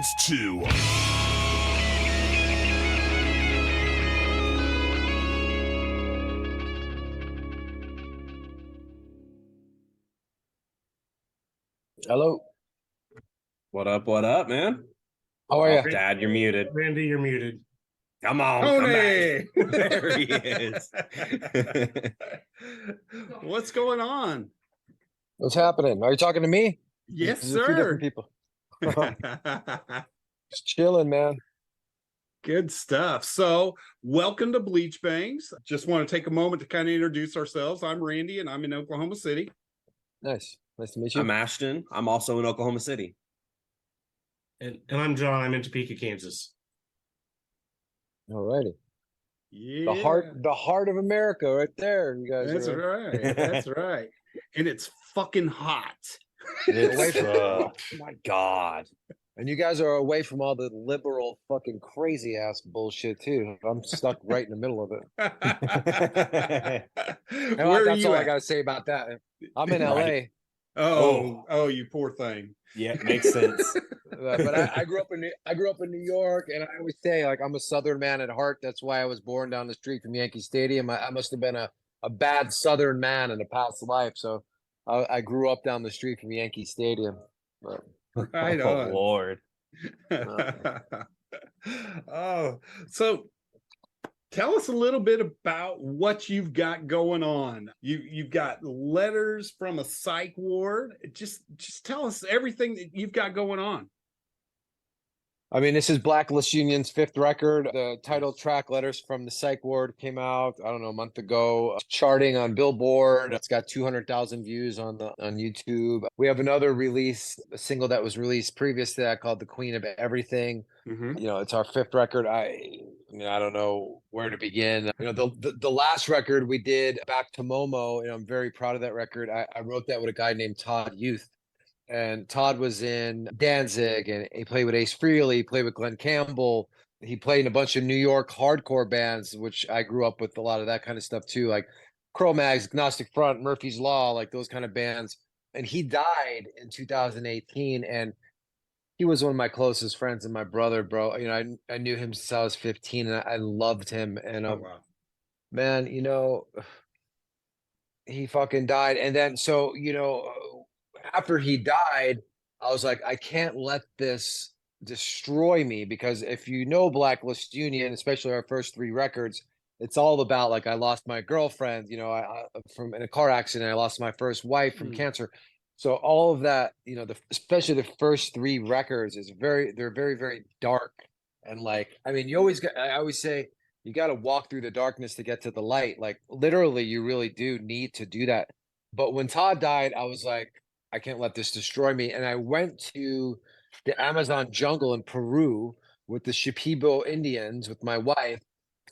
Dance 2. Hello. What up, man? How are you? Dad, you're muted. Randy, you're muted. Come on, Tony! come back. There he is. What's going on? What's happening? Are you talking to me? Yes, There's a few different sir. people. Just chilling, man. Good stuff. So, welcome to Bleach Bangs. Just want to take a moment to kind of introduce ourselves. I'm Randy, and I'm in Oklahoma City. Nice to meet you. I'm Ashton. I'm also in Oklahoma City. And I'm John. I'm in Topeka, Kansas. Alrighty. Yeah. The heart of America, right there. You guys. That's right. That's right. And it's fucking hot. Away from, Oh my God. and you guys are away from all the liberal fucking crazy ass bullshit too. I'm stuck right in the middle of it. And Where that's are you all at? I gotta say about that. I'm in Right. LA. Oh, you poor thing. Yeah, makes sense. But I grew up in New York, and I always say, like, I'm a Southern man at heart. That's why I was born down the street from Yankee Stadium. I must have been a bad Southern man in a past life. So I grew up down the street from Yankee Stadium. But, Right Oh on. Lord. Oh, so tell us a little bit about what you've got going on. You've got letters from a psych ward. Just tell us everything that you've got going on. I mean, this is Blacklist Union's fifth record. The title track, Letters from the Psych Ward, came out, I don't know, a month ago, charting on Billboard. It's got 200,000 views on YouTube. We have another release, a single that was released previous to that called The Queen of Everything. Mm-hmm. You know, it's our fifth record. I mean, I don't know where to begin. You know, the last record we did, Back to Momo, and I'm very proud of that record. I wrote that with a guy named Todd Youth. And Todd was in Danzig, and he played with Ace Frehley, he played with Glenn Campbell. He played in a bunch of New York hardcore bands, which I grew up with a lot of that kind of stuff too, like Cro-Mags, Agnostic Front, Murphy's Law, like those kind of bands. And he died in 2018, and he was one of my closest friends and my brother, bro. You know, I knew him since I was 15, and I loved him. And Oh wow. man, you know, he fucking died. And then so, you know, after he died, I was like, I can't let this destroy me, because if you know Blacklist Union, especially our first three records, it's all about, like, I lost my girlfriend, you know, I from in a car accident, I lost my first wife from cancer. So all of that, you know, especially the first three records they're very, very dark. And like, I mean, I always say, you got to walk through the darkness to get to the light. Like, literally, you really do need to do that. But when Todd died, I was like, I can't let this destroy me. And I went to the Amazon jungle in Peru with the Shipibo Indians with my wife,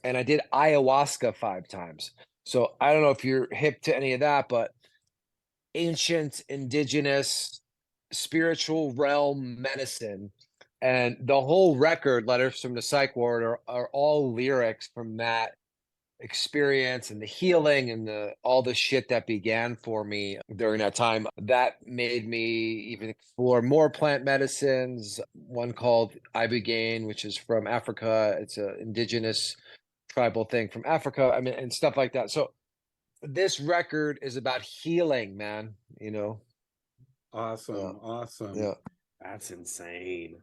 and I did ayahuasca 5 times. So I don't know if you're hip to any of that, but ancient, indigenous, spiritual realm medicine. And the whole record, Letters from the Psych Ward, are all lyrics from that experience and the healing and all the shit that began for me during that time. That made me even explore more plant medicines. One called Ibogaine, which is from Africa. It's an indigenous tribal thing from Africa. I mean, and stuff like that. So this record is about healing, man. You know. Awesome. Awesome. Yeah. That's insane.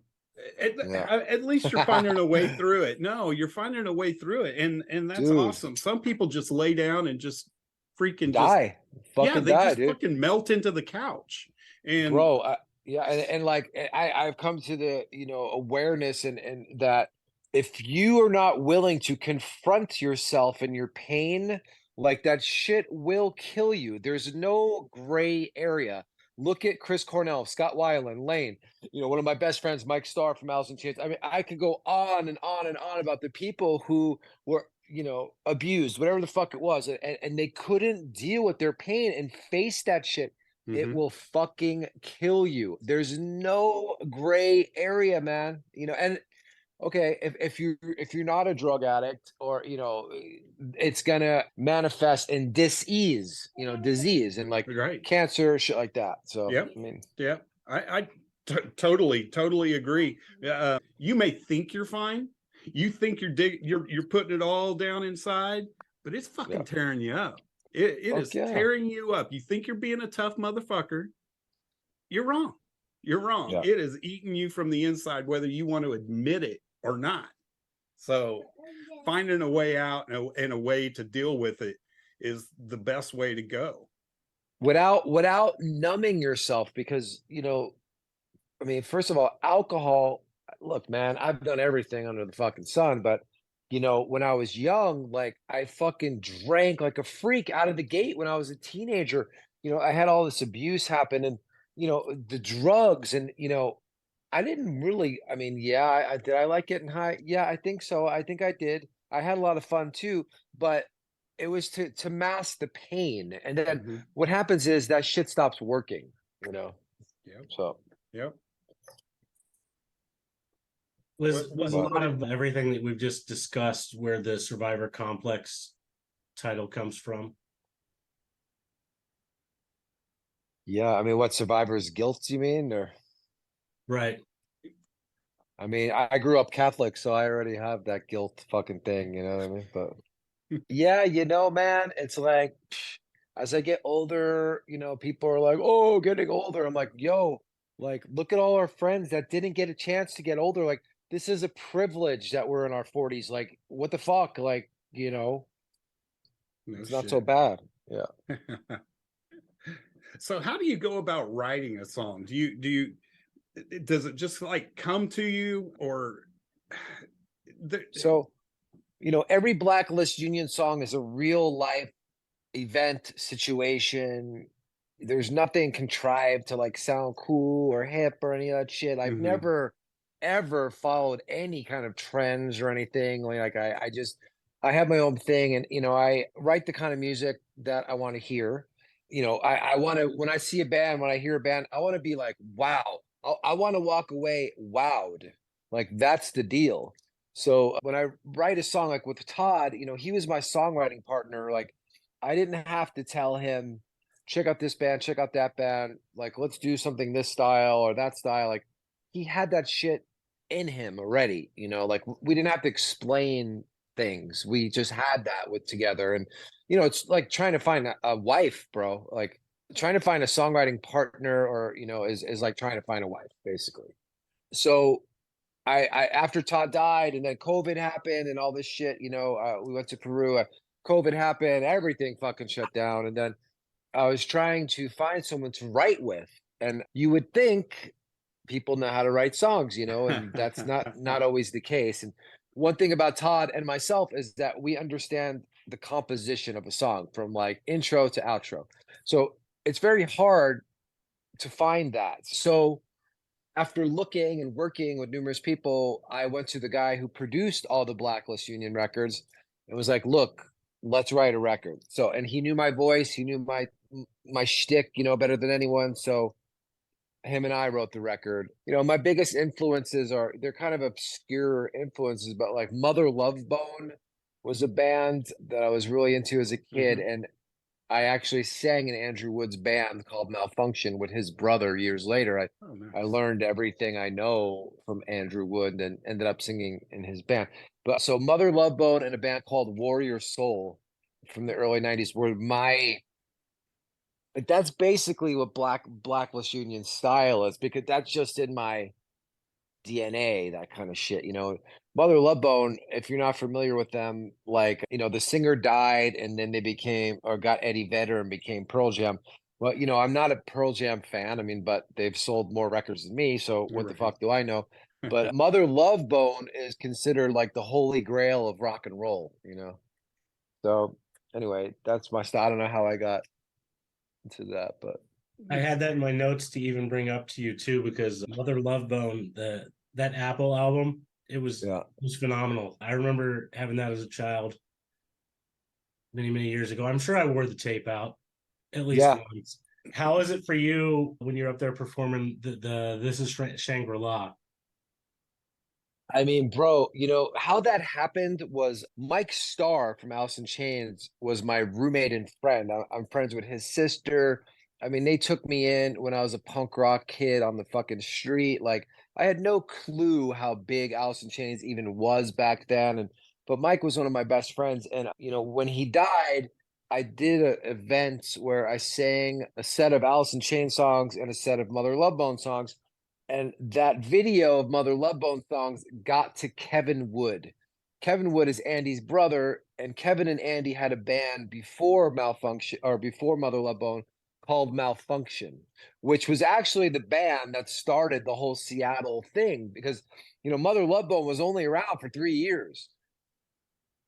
At least you're finding a way through it. No, you're finding a way through it, and that's Dude. awesome. Some people just lay down and just freaking Die. they Die, just dude. fucking melt into the couch. And Bro, yeah, and like I've come to the, you know, awareness and that if you are not willing to confront yourself and your pain, like, that shit will kill you. There's no gray area. Look at Chris Cornell, Scott Weiland, Lane, you know, one of my best friends, Mike Starr from Alice in Chains. I mean, I could go on and on and on about the people who were, you know, abused, whatever the fuck it was, and they couldn't deal with their pain and face that shit. It will fucking kill you. There's no gray area, man. You know, and okay, if you're not a drug addict, or, you know, it's gonna manifest in disease, you know, disease and like right. cancer, shit like that. So Yep. I mean, Yeah, I Totally agree. You may think you're fine. You think you're putting it all down inside, but it's fucking tearing you up. It Fuck is yeah. tearing you up. You think you're being a tough motherfucker. You're wrong. You're wrong. Yeah. It is eating you from the inside, whether you want to admit it or not. So finding a way out and a way to deal with it is the best way to go. Without numbing yourself, because, you know, I mean, first of all, alcohol, look, man, I've done everything under the fucking sun, but, you know, when I was young, like, I fucking drank like a freak out of the gate when I was a teenager. You know, I had all this abuse happen, and, you know, the drugs, and, you know, I didn't really, I mean, yeah, did I like getting high? Yeah, I think so. I think I did. I had a lot of fun too, but it was to mask the pain. And then Mhm. what happens is that shit stops working, you know. Yep. So Yep. Was a What- lot of everything that we've just discussed where the Survivor Complex title comes from. yeah, I mean, what, survivor's guilt, you mean? Or Right. I mean, I grew up Catholic, so I already have that guilt fucking thing, you know what I mean? But yeah, you know, man, it's like as I get older, you know, people are like, "Oh, getting older." I'm like, "Yo, like, look at all our friends that didn't get a chance to get older. Like, this is a privilege that we're in our 40s. Like, what the fuck? Like, you know, No it's not so shit. bad." Yeah. So how do you go about writing a song? Does it just like come to you, or So, you know, every Blacklist Union song is a real life event situation. There's nothing contrived to like sound cool or hip or any of that shit. I've Mhm. never ever followed any kind of trends or anything. Like I just I have my own thing, and you know, I write the kind of music that I want to hear. You know, I want to, when I see a band, when I hear a band, I want to be like, wow. I want to walk away wowed. Like that's the deal. So when I write a song like with Todd, you know, he was my songwriting partner. Like I didn't have to tell him, check out this band, check out that band, like let's do something this style or that style. Like he had that shit in him already, you know, like we didn't have to explain things. We just had that with together. And you know, it's like trying to find a wife, bro. Like trying to find a songwriting partner, or you know, is like trying to find a wife, basically. So I after Todd died and then COVID happened and all this shit, you know, we went to Peru. COVID happened, everything fucking shut down, and then I was trying to find someone to write with, and you would think people know how to write songs, you know, and that's not always the case. And one thing about Todd and myself is that we understand the composition of a song from like intro to outro. So it's very hard to find that. So after looking and working with numerous people, I went to the guy who produced all the Blacklist Union records and was like, "Look, let's write a record." So, and he knew my voice, he knew my shtick, you know, better than anyone. So, him and I wrote the record. You know, my biggest influences are, they're kind of obscure influences, but like Mother Love Bone was a band that I was really into as a kid, Mhm. and I actually sang in Andrew Wood's band called Malfunction with his brother years later. Oh, I nice. learned everything I know from Andrew Wood and ended up singing in his band. But so Mother Love Bone and a band called Warrior Soul from the early 90s were my, like, that's basically what Blacklist Union style is, because that's just in my DNA, that kind of shit, you know. Mother Love Bone, if you're not familiar with them, like, you know, the singer died and then they became, or got Eddie Vedder and became Pearl Jam. Well, you know, I'm not a Pearl Jam fan. I mean, but they've sold more records than me, so what the Right. fuck do I know? But Mother Love Bone is considered like the holy grail of rock and roll, you know. So anyway, that's my style. I don't know how I got into that, but I had that in my notes to even bring up to you too, because Mother Love Bone, that Apple album, yeah. it was phenomenal. I remember having that as a child many years ago. I'm sure I wore the tape out at least Yeah. once. How is it for you when you're up there performing the This Is Shangri-La? I mean, bro, you know, how that happened was Mike Starr from Alice in Chains was my roommate and friend. I'm friends with his sister. I mean, they took me in when I was a punk rock kid on the fucking street. Like, I had no clue how big Alice in Chains even was back then. And but Mike was one of my best friends, and when he died, I did an event where I sang a set of Alice in Chains songs and a set of Mother Love Bone songs. And that video of Mother Love Bone songs got to Kevin Wood. Kevin Wood is Andy's brother, and Kevin and Andy had a band before Malfunction or before Mother Love Bone called Malfunction, which was actually the band that started the whole Seattle thing because Mother Love Bone was only around for 3 years.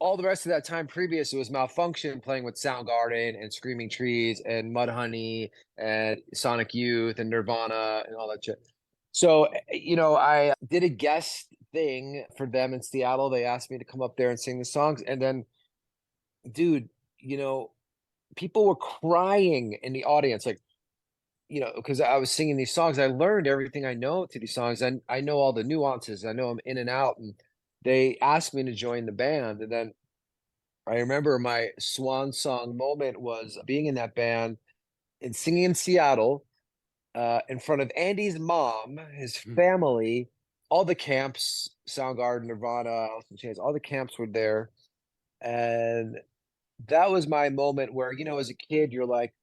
All the rest of that time previous, it was Malfunction playing with Soundgarden and Screaming Trees and Mudhoney and Sonic Youth and Nirvana and all that shit. So, I did a guest thing for them in Seattle. They asked me to come up there and sing the songs. And then, dude, people were crying in the audience, like, because I was singing these songs. I learned everything I know to these songs. And I know all the nuances. I know them in and out. And they asked me to join the band. And then I remember my swan song moment was being in that band and singing in Seattle in front of Andy's mom, his family, all the camps, Soundgarden, Nirvana, Alice in Chains, all the camps were there. And that was my moment where, as a kid, you're like,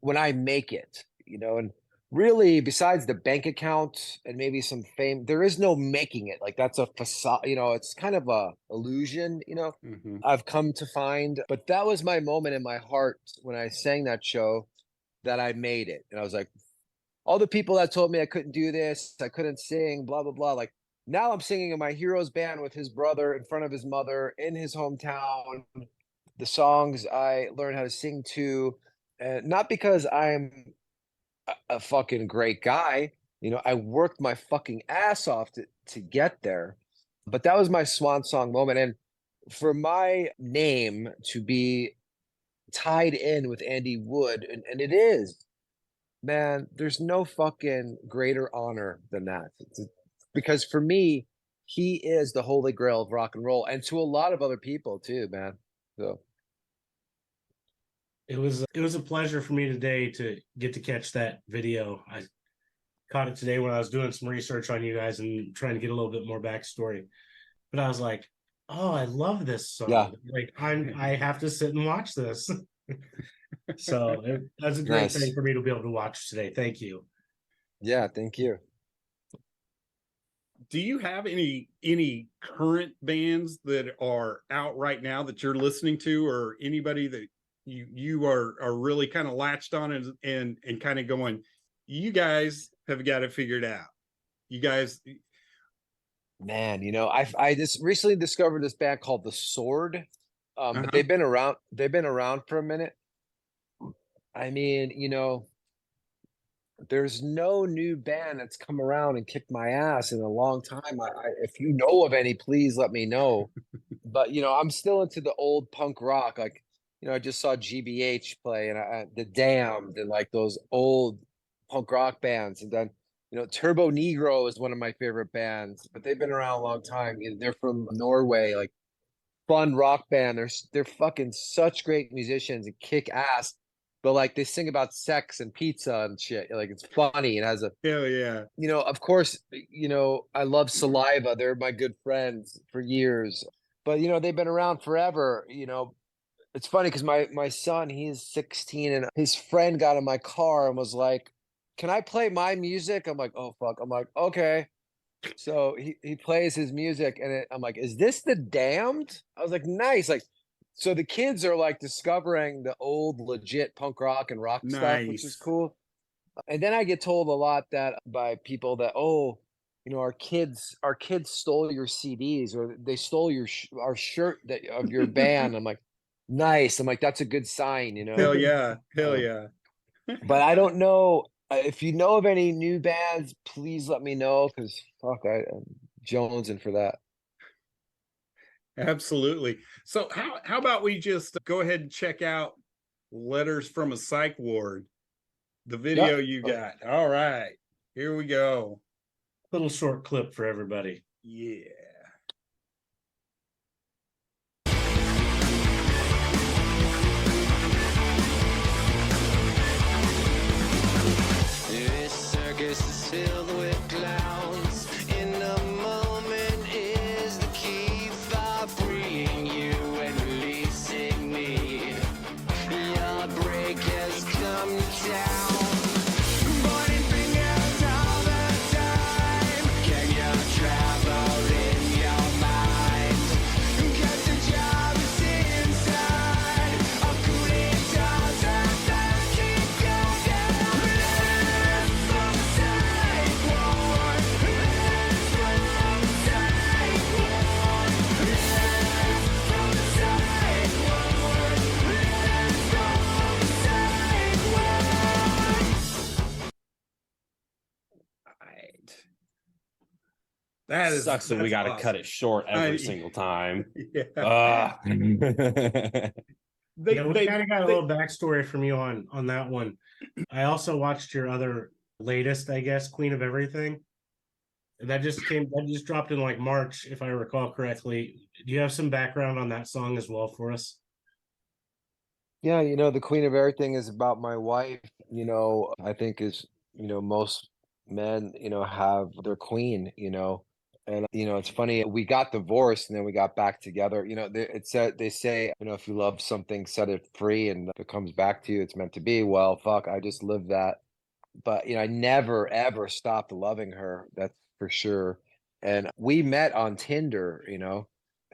when I make it, and really besides the bank account and maybe some fame, there is no making it. Like that's a facade, it's kind of a illusion, I've come to find. But that was my moment in my heart when I sang that show that I made it. And I was like, all the people that told me I couldn't do this, I couldn't sing, blah, blah, blah. Like now I'm singing in my hero's band with his brother in front of his mother in his hometown, the songs I learned how to sing to, not because I'm a fucking great guy. I worked my fucking ass off to get there. But that was my swan song moment. And for my name to be tied in with Andy Wood, and it is, man, there's no fucking greater honor than that. Because for me, he is the holy grail of rock and roll, and to a lot of other people too, man. So it was a pleasure for me today to get to catch that video. I caught it today when I was doing some research on you guys and trying to get a little bit more backstory. But I was like, oh, I love this song. Yeah. Like I have to sit and watch this. So that's a great thing for me to be able to watch today. Thank you. Yeah, thank you. Do you have any current bands that are out right now that you're listening to, or anybody that you are really kind of latched on and kind of going, you guys have got it figured out? You guys, man, I just recently discovered this band called The Sword. But they've been around for a minute. I mean, there's no new band that's come around and kicked my ass in a long time. If you know of any, please let me know. But I'm still into the old punk rock. Like, I just saw GBH play and The Damned and like those old punk rock bands. And then, Turbo Negro is one of my favorite bands, but they've been around a long time. They're from Norway, like fun rock band. They're fucking such great musicians and kick ass. But like they sing about sex and pizza and shit. Like it's funny. It has a hell yeah. Of course, I love Saliva. They're my good friends for years. But they've been around forever. It's funny because my son, he's 16, and his friend got in my car and was like, "Can I play my music?" I'm like, "Oh fuck." I'm like, "Okay." So he plays his music, and I'm like, "Is this The Damned?" I was like, "Nice." Like, so the kids are like discovering the old legit punk rock and rock stuff, which is cool. And then I get told a lot that by people that, oh, our kids stole your CDs, or they stole our shirt of your band. I'm like, nice. I'm like, that's a good sign, Hell yeah. Hell yeah. But I don't know if you know of any new bands, please let me know, because fuck, I'm jonesing for that. Absolutely. So how about we just go ahead and check out Letters from a Psych Ward, the video you got. All right, here we go. Little short clip for everybody. Yeah. That is Sucks that we that's got to awesome. cut it short every I- single time. Yeah. They, Yeah, we kind of got a little backstory from you on that one. I also watched your other latest, I guess, Queen of Everything. That just dropped in like March, if I recall correctly. Do you have some background on that song as well for us? Yeah, the Queen of Everything is about my wife. I think is, most men, have their queen, and it's funny, we got divorced and then we got back together. They say, if you love something, set it free, and if it comes back to you, it's meant to be. Well, fuck, I just lived that. But I never ever stopped loving her. That's for sure. And we met on Tinder,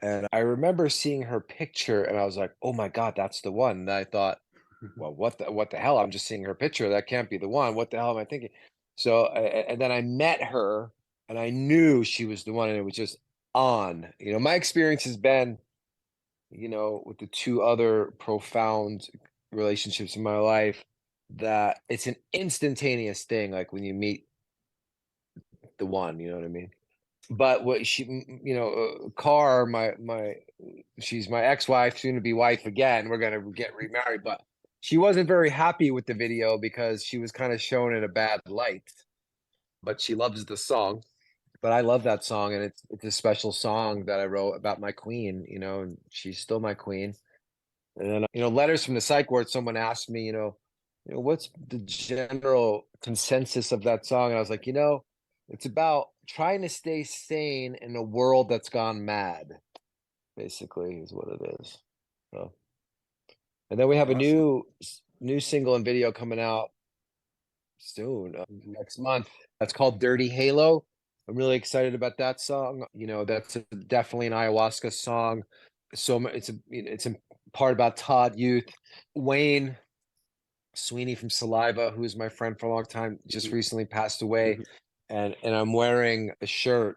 and I remember seeing her picture and I was like, "Oh my God, that's the one." And I thought, "Well, what the hell? I'm just seeing her picture. That can't be the one. What the hell am I thinking?" So, and then I met her and I knew she was the one, and it was just on. My experience has been, with the two other profound relationships in my life, that it's an instantaneous thing, like when you meet the one, you know what I mean? But what she, Car, she's my ex-wife, soon to be wife again. We're gonna get remarried, but she wasn't very happy with the video because she was kind of shown in a bad light. But she loves the song. But I love that song, and it's a special song that I wrote about my queen, and she's still my queen. And then, letters from the psych ward, someone asked me, what's the general consensus of that song? And I was like, it's about trying to stay sane in a world that's gone mad, basically, is what it is. So, and then we have a Awesome. new single and video coming out soon, next month. That's called Dirty Halo. I'm really excited about that song. That's definitely an ayahuasca song. So it's a part about Todd Youth, Wayne Sweeney from Saliva, who is my friend for a long time, just recently passed away. Mhm. And I'm wearing a shirt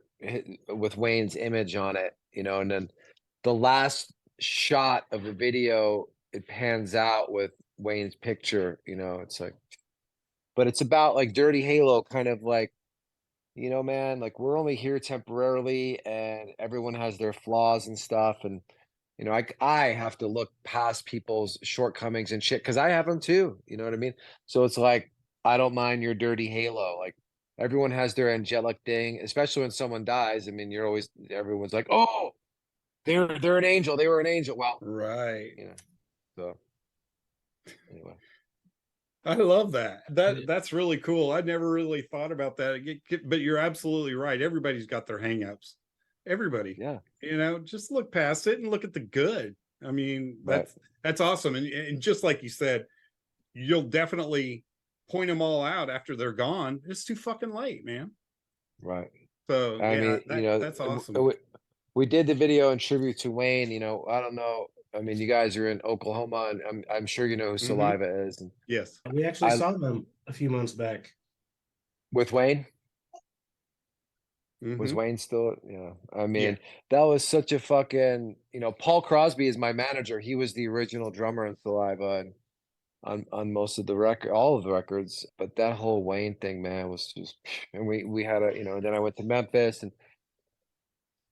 with Wayne's image on it, and then the last shot of the video, it pans out with Wayne's picture, it's like, but it's about like Dirty Halo, kind of like, man, like we're only here temporarily and everyone has their flaws and stuff. And, I have to look past people's shortcomings and shit because I have them too. You know what I mean? So it's like, I don't mind your dirty halo. Like everyone has their angelic thing, especially when someone dies. I mean, everyone's like, oh, they're an angel. They were an angel. Well, Right. So anyway. I love that. That's really cool. I never really thought about that. But you're absolutely right. Everybody's got their hangups. Everybody. Yeah. Just look past it and look at the good. I mean, Right. that's awesome. And just like you said, you'll definitely point them all out after they're gone. It's too fucking late, man. Right. So I yeah, mean, that's awesome. we did the video in tribute to Wayne. I don't know. I mean, you guys are in Oklahoma, and I'm sure you know who Saliva is. And Yes. We actually saw them a few months back. with Wayne, was Wayne still? Yeah. I mean, that was such a fucking. Paul Crosby is my manager. He was the original drummer in Saliva, and on most of the all of the records. But that whole Wayne thing, man, was just. And we had a. Then I went to Memphis and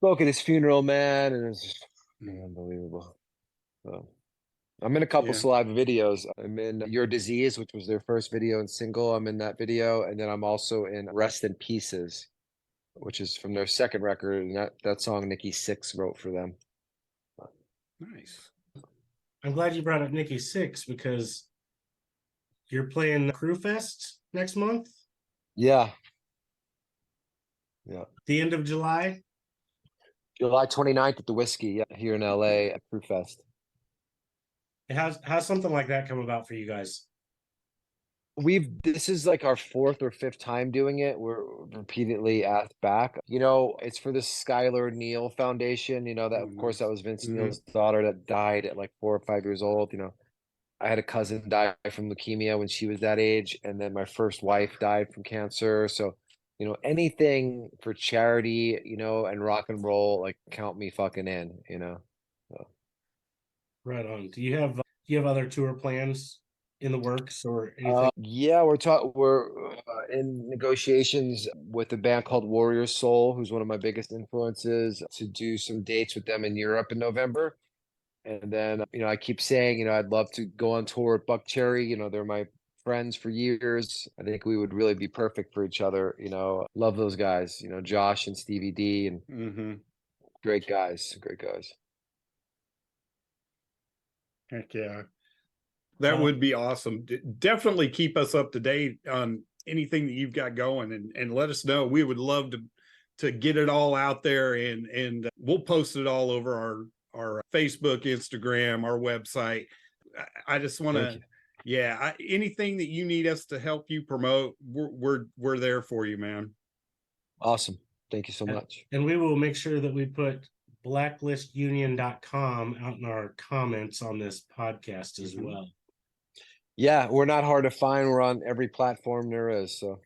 spoke at his funeral, man, and it was just unbelievable. So I'm in a couple Yeah. Saliva videos. I'm in Your Disease, which was their first video and single. I'm in that video, and then I'm also in Rest in Pieces, which is from their second record, and that song Nikki Sixx wrote for them. Nice. I'm glad you brought up Nikki Sixx because you're playing Crew Fest next month. Yeah. The end of July. July 29th at the Whiskey, here in LA at Crew Fest. How's something like that come about for you guys? This is like our fourth or fifth time doing it. We're repeatedly asked back. It's for the Skylar Neal Foundation. That of course that was Vince Neal's daughter that died at like 4 or 5 years old. I had a cousin die from leukemia when she was that age, and then my first wife died from cancer. So, anything for charity, and rock and roll, like count me fucking in, So. Right on. Do you have other tour plans in the works or anything? Yeah, we're in negotiations with a band called Warrior Soul, who's one of my biggest influences, to do some dates with them in Europe in November. And then, I keep saying, I'd love to go on tour with Buck Cherry. They're my friends for years. I think we would really be perfect for each other. Love those guys, Josh and Stevie D, and Mm-hmm. great guys, great guys. Heck yeah. That would be awesome. Definitely keep us up to date on anything that you've got going, and let us know. We would love to get it all out there, and we'll post it all over our Facebook, Instagram, our website. I just want Thank to, you. anything that you need us to help you promote, we're there for you, man. Awesome. Thank you so much. And we will make sure that we put blacklistunion.com out in our comments on this podcast as well. Yeah, we're not hard to find. We're on every platform there is. So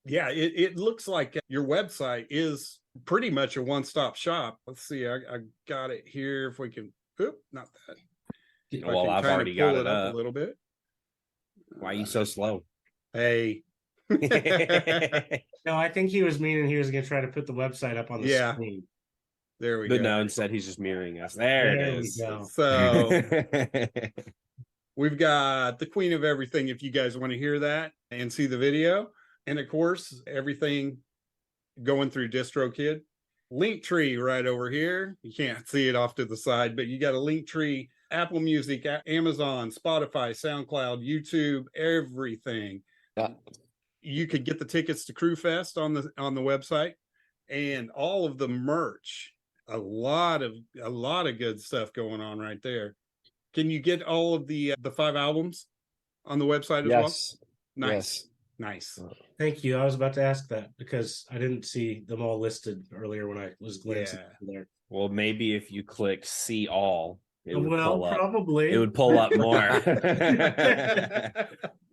Yeah, it looks like your website is pretty much a one-stop shop. Let's see, I got it here. If we can, not that. If I Well, can I've kind of already pull got it it up up. a little bit. Why are you so slow? Hey. No, I think he was meaning he was going to try to put the website up on the Yeah. screen. There we But go. no, instead he's just mirroring us. There it we is. go. So we've got the queen of everything if you guys want to hear that and see the video. And of course, everything going through DistroKid. Linktree right over here. You can't see it off to the side, but you got a Linktree, Apple Music, Amazon, Spotify, SoundCloud, YouTube, everything. yeah. You could get the tickets to Crew Fest on the website, and all of the merch. A lot of good stuff going on right there. Can you get all of the 5 albums on the website as well? Yes. Nice. Yes. Nice. Thank you. I was about to ask that because I didn't see them all listed earlier when I was glancing there. Well, maybe if you click see all, it would pull up. Probably. It would pull up more.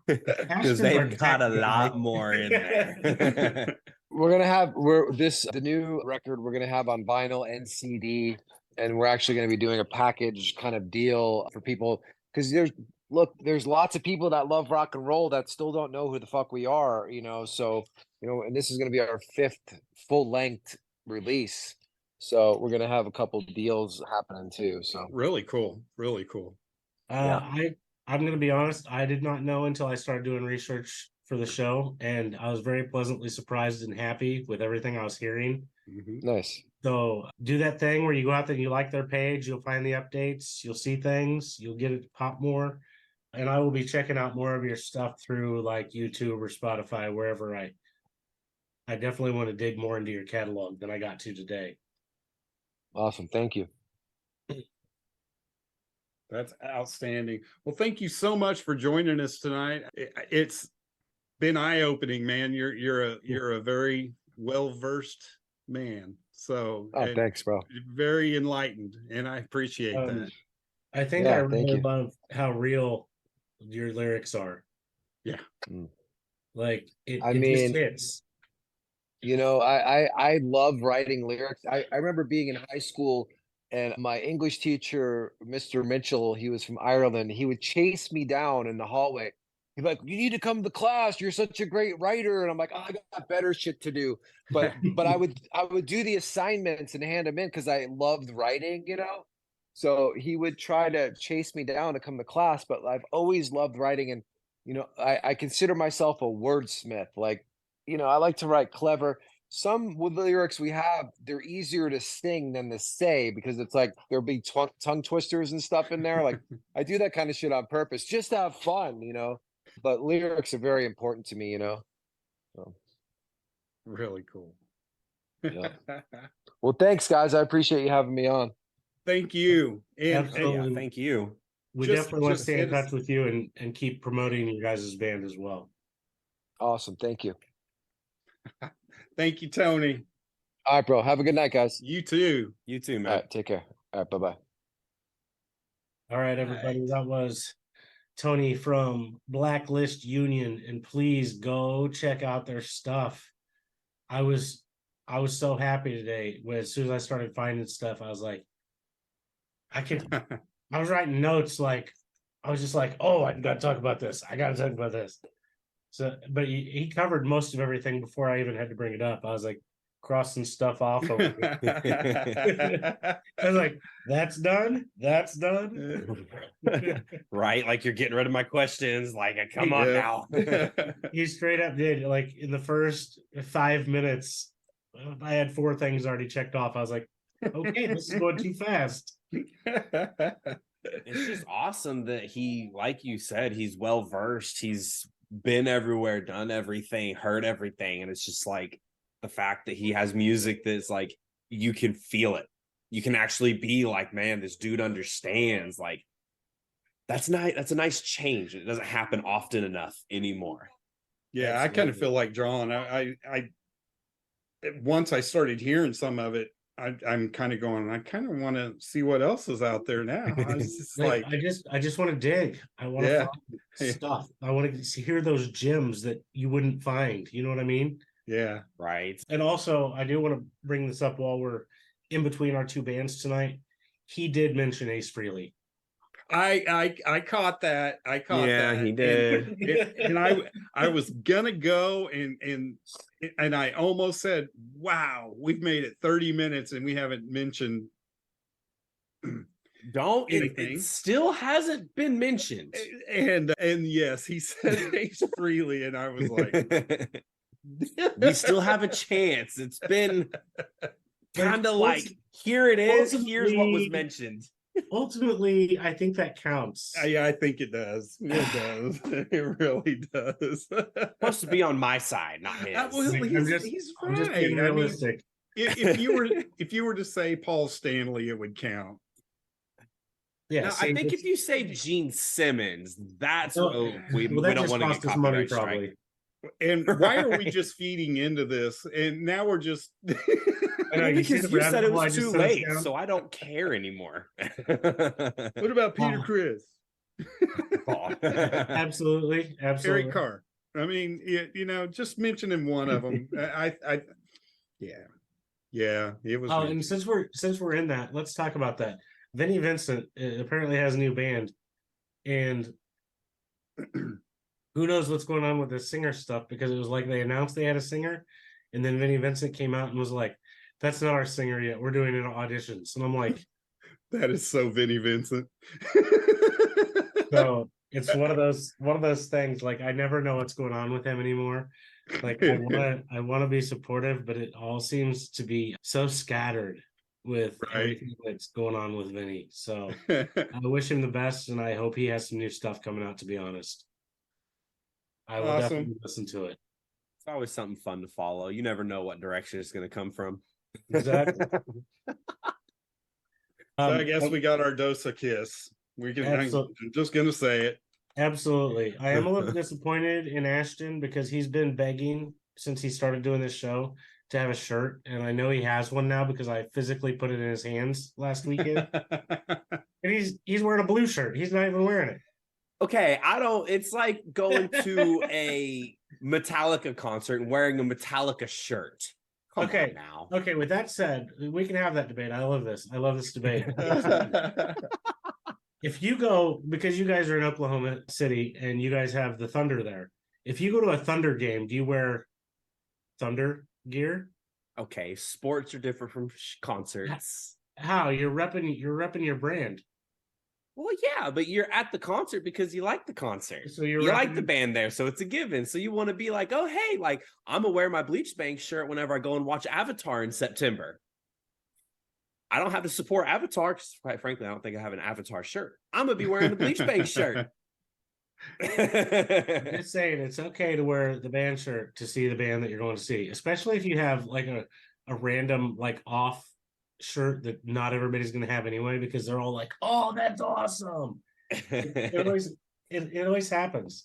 Because they've got a lot more in there. We're gonna have the new record we're gonna have on vinyl and CD, and we're actually gonna be doing a package kind of deal for people because there's lots of people that love rock and roll that still don't know who the fuck we are, so and this is gonna be our 5th full-length release. So we're gonna have a couple deals happening too. So Really cool. Really cool. I'm going to be honest. I did not know until I started doing research for the show, and I was very pleasantly surprised and happy with everything I was hearing. Nice. So do that thing where you go out there and you like their page, you'll find the updates, you'll see things, you'll get it to pop more. And I will be checking out more of your stuff through like YouTube or Spotify, wherever I definitely want to dig more into your catalog than I got to today. Awesome. Thank you. That's outstanding. Well, thank you so much for joining us tonight. It's been eye-opening, man. You're a very well-versed man. So thanks, bro. Very enlightened, and I appreciate that. I think I really love how real your lyrics are. Yeah. Like it mean, just hits. I love writing lyrics. I remember being in high school, and my English teacher, Mr. Mitchell, he was from Ireland. He would chase me down in the hallway. He'd be like, "You need to come to class. You're such a great writer." And I'm like, "Oh, I got better shit to do." But I would do the assignments and hand them in because I loved writing, So he would try to chase me down to come to class. But I've always loved writing, and I consider myself a wordsmith. Like, I like to write clever. Some with the lyrics we have, they're easier to sing than to say because it's like there'll be tongue twisters and stuff in there. Like I do that kind of shit on purpose just to have fun, But lyrics are very important to me, So, Really cool. Yeah. Well, thanks, guys. I appreciate you having me on. Thank you. And Absolutely. Thank you. We definitely want to stay in touch with you and keep promoting your guys' band as well. Awesome. Thank you. Thank you, Tony. All right, bro. Have a good night, guys. You too. You too, man. All right. Take care. All right. Bye-bye. All right, everybody. That was Tony from Blacklist Union, and please go check out their stuff. I was so happy today when as soon as I started finding stuff, I was like, I was writing notes like, I was just like, oh, I got to talk about this. I got to talk about this. So, but he covered most of everything before I even had to bring it up. I was like crossing stuff off. Over I was like, that's done. That's done. Right, like you're getting rid of my questions. Like, come on now. He straight up did. Like in the first 5 minutes, I had 4 things already checked off. I was like, okay, this is going too fast. It's just awesome that he, like you said, he's well versed. He's been everywhere, done everything, heard everything, and it's just like the fact that he has music that's like you can feel it. You can actually be like, man, this dude understands. Like that's nice. That's a nice change. It doesn't happen often enough anymore. Yeah, I kind of feel like John. I once I started hearing some of it, I'm kind of going, I kind of want to see what else is out there now. I was just like, I just want to dig. I want to find stuff. I want to hear those gems that you wouldn't find. You know what I mean? Yeah. Right. And also, I do want to bring this up while we're in between our 2 bands tonight. He did mention Ace Frehley. I caught that. I caught that. Yeah, he did. And I was gonna go and I almost said, wow, we've made it 30 minutes and we haven't mentioned it still hasn't been mentioned. And yes, he said Ace Frehley, and I was like, we still have a chance. It's been kind of like, here it is, here's what was mentioned. Ultimately, I think that counts. Yeah, I think it does. It does. It really does. Supposed to be on my side, not his. Well, he's right. I'm just being realistic. If you were to say Paul Stanley, it would count. Yeah, now, I think if you say Gene Simmons, that's what we don't want to get copyright strike. And why are we just feeding into this? And now we're just because you said it was too late, so I don't care anymore. What about Peter Criss? Absolutely. Eric Carr. I mean, just mentioning one of them. Yeah, it was. Oh, and since we're in that, let's talk about that. Vinnie Vincent apparently has a new band, and who knows what's going on with the singer stuff, because it was like they announced they had a singer, and then Vinnie Vincent came out and was like, that's not our singer yet. We're doing it in auditions. And I'm like, that is so Vinnie Vincent. So it's one of those things. Like, I never know what's going on with him anymore. Like, I want to be supportive, but it all seems to be so scattered with everything that's going on with Vinny. So I wish him the best, and I hope he has some new stuff coming out, to be honest. I will definitely listen to it. It's always something fun to follow. You never know what direction it's going to come from. Exactly. So I guess we got our dose of Kiss. I'm just going to say it. Absolutely. I am a little disappointed in Ashton, because he's been begging since he started doing this show to have a shirt, and I know he has one now because I physically put it in his hands last weekend. And he's wearing a blue shirt. He's not even wearing it. Okay, it's like going to a Metallica concert and wearing a Metallica shirt. Come on now. Okay, with that said, we can have that debate. I love this debate. If you go, because you guys are in Oklahoma City and you guys have the Thunder there, if you go to a Thunder game, do you wear Thunder gear? Okay, sports are different from concerts. How? You're repping your brand. Well, yeah, but you're at the concert because you like the concert. So you like the band there, so it's a given. So you want to be like, oh, hey, like, I'm going to wear my Bleach Bank shirt whenever I go and watch Avatar in September. I don't have to support Avatar because, quite frankly, I don't think I have an Avatar shirt. I'm going to be wearing the Bleach Bank shirt. I'm just saying, it's okay to wear the band shirt to see the band that you're going to see, especially if you have like a random like off shirt that not everybody's going to have anyway, because they're all like, oh, that's awesome. It always happens.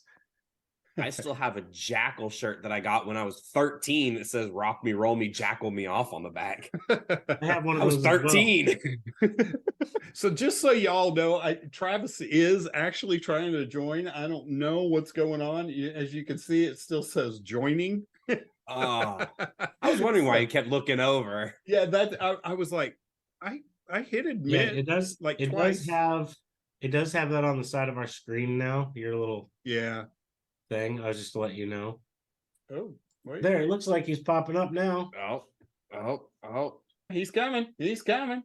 I still have a Jackal shirt that I got when I was 13 that says rock me, roll me, jackal me off on the back. I have one of those. I was 13. Well. So just so y'all know, Travis is actually trying to join. I don't know what's going on. As you can see, it still says joining. I was wondering why you kept looking over. Yeah, I was like, I hit admit. Yeah, it does. Like it twice. does have It does have that on the side of our screen now. Your little Yeah. thing. I was just to let you know. Oh, wait. There, it looks like he's popping up now. Oh. He's coming. He's coming.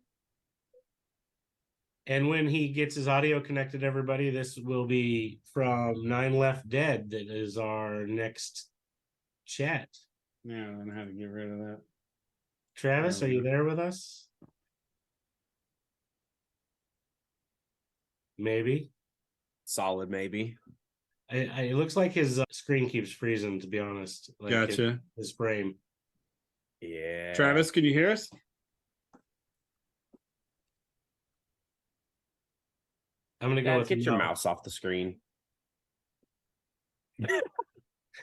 And when he gets his audio connected, everybody, this will be from 9 Left Dead. That is our next chat. Yeah, I don't know how to get rid of that. Travis, are you there with us? Maybe. Solid, maybe. It looks like his screen keeps freezing, to be honest. Like Gotcha. His frame. Yeah. Travis, can you hear us? I'm gonna go Dad, with get your no. mouse off the screen.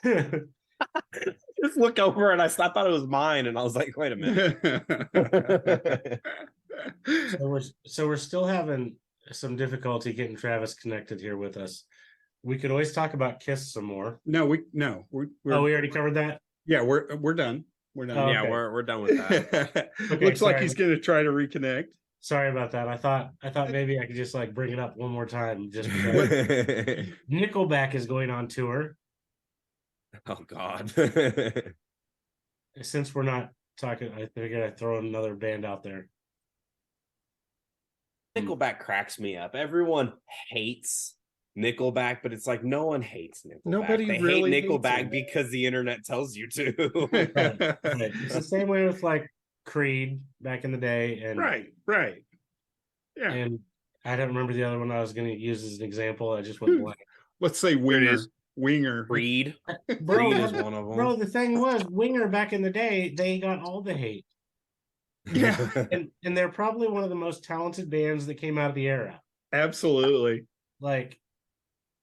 Just look over and I thought it was mine, and I was like, wait a minute. So we're still having some difficulty getting Travis connected here with us. We could always talk about Kiss some more. No, we're We already covered that. yeah, we're done. We're done. Oh, Yeah, okay. we're done with that. Okay, Looks like sorry. he's gonna try to reconnect. Sorry about that. I thought maybe I could just like bring it up one more time. Just because. Nickelback is going on tour. Oh God. Since we're not talking, I figured I'd throw another band out there. Nickelback cracks me up. Everyone hates Nickelback, but it's like no one hates Nickelback. Nobody they really hate hates Nickelback it. because the internet tells you to. Right. It's the same way with like Creed back in the day, and Right. Yeah. and I don't remember the other one I was going to use as an example. I just went blank. Let's say There it Winger. is. Winger. Creed. Bro, Creed is one of them. bro, the thing was, Winger back in the day, they got all the hate, Yeah, and they're probably one of the most talented bands that came out of the era. absolutely. Like,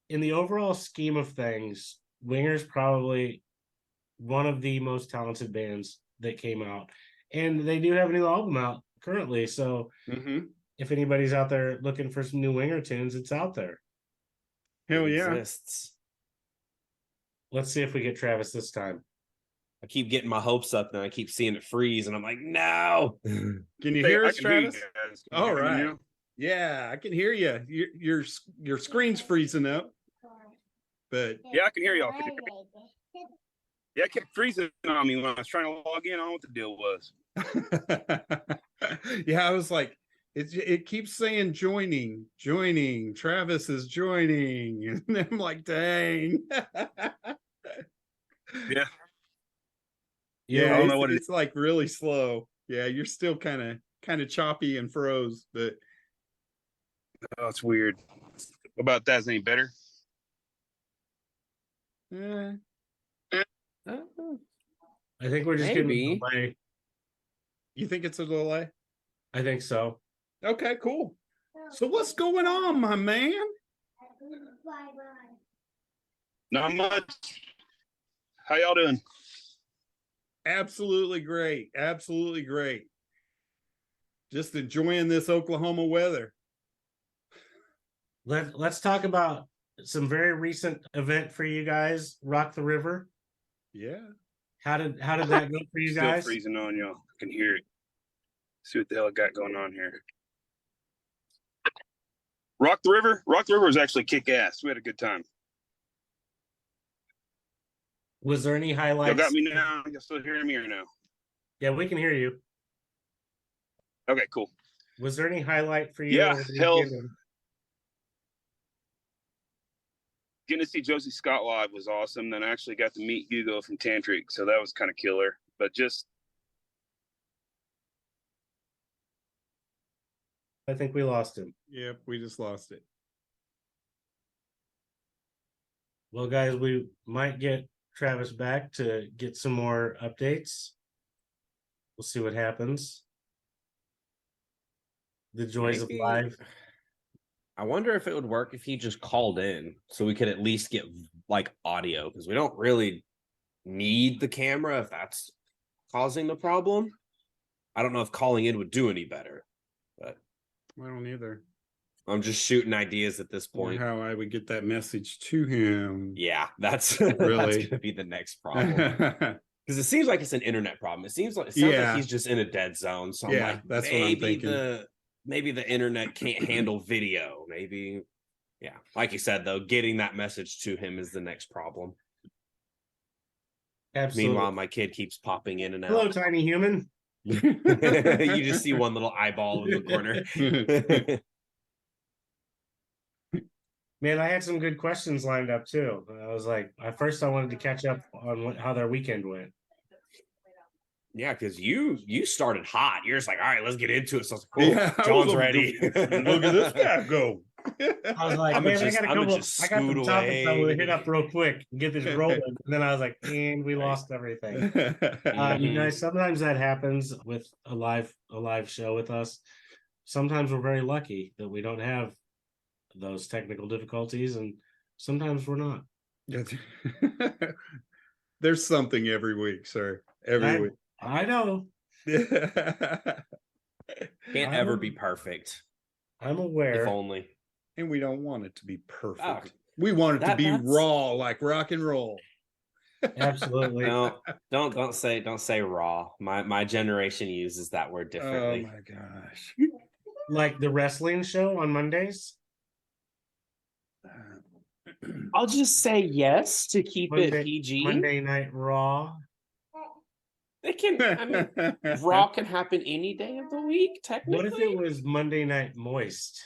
in the overall scheme of things, Winger's probably one of the most talented bands that came out, and they do have a new album out currently. So Mm-hmm. if anybody's out there looking for some new Winger tunes, it's out there. Hell It yeah. exists. Let's see if we get Travis this time. I keep getting my hopes up, and I keep seeing it freeze, and I'm like, no. Can you Hey, hear I us, can hear you Travis? guys. Can you All hear me right. now? Yeah, I can hear you. Your screen's freezing up, but Yeah, I can hear y'all. Can you hear me? Yeah, it kept freezing on me when I was trying to log in. I don't know what the deal was. yeah, I was like, it keeps saying joining. Travis is joining, and I'm like, dang. Yeah. Yeah, I don't know what it it's like really slow. Yeah, you're still kind of choppy and froze, but Oh, it's weird. What about that's any better? eh, I think we're just getting Maybe. delay. you think it's a delay? I think so. Okay, cool. So what's going on, my man? Not much. How y'all doing? Absolutely great. Absolutely great. Just enjoying this Oklahoma weather. Let's talk about some very recent event for you guys. Rock the River. Yeah. How did that go for you Still guys? freezing on y'all. I can hear it. See what the hell I got going on here. Rock the River? Rock the River was actually kick ass. We had a good time. Was there any Y'all highlights? got me now? Y'all still hearing me or no? Yeah, we can hear you. Okay, cool. Was there any highlight for you? Yeah, over the hell, weekend? getting to see Josie Scott live was awesome. Then I actually got to meet Hugo from Tantric, so that was kind of killer. But just I think we lost him. Yep, we just lost it. Well, guys, we might get Travis back to get some more updates. We'll see what happens. The joys Maybe- of live. I wonder if it would work if he just called in so we could at least get like audio, because we don't really need the camera if that's causing the problem. I don't know if calling in would do any better, but I don't either. I'm just shooting ideas at this Or point. how I would get that message to him. Yeah, that's Really? that's gonna be the next problem. Because it seems like it's an internet problem. It sounds like Yeah. he's just in a dead zone. So I'm Yeah, like, that's what I'm maybe thinking. maybe the internet can't handle video. Maybe, yeah. Like you said, though, getting that message to him is the next problem. Absolutely. Meanwhile, my kid keeps popping in and out. Hello, tiny human. You just see one little eyeball in the corner. Man, I had some good questions lined up too. I was like, at first I wanted to catch up on how their weekend went. Yeah, because you started hot. You're just like, all right, let's get into it. So I was like, cool, Yeah, John's ready. Look at this guy go. I was like, man, I got some topics I want to hit up real quick and get this rolling. And then I was like, and we lost everything. You guys, sometimes that happens with a live show with us. Sometimes we're very lucky that we don't have those technical difficulties, and sometimes we're not. There's something every week, sir. Every week. I know. Can't ever be perfect. I'm aware. If only. And we don't want it to be perfect. Oh, we want it to be raw, like rock and roll. Absolutely. No, don't say raw. My generation uses that word differently. Oh my gosh. Like the wrestling show on Mondays? I'll just say yes to keep it PG. Monday Night Raw. It can, I mean, Raw can happen any day of the week, technically. What if it was Monday Night Moist?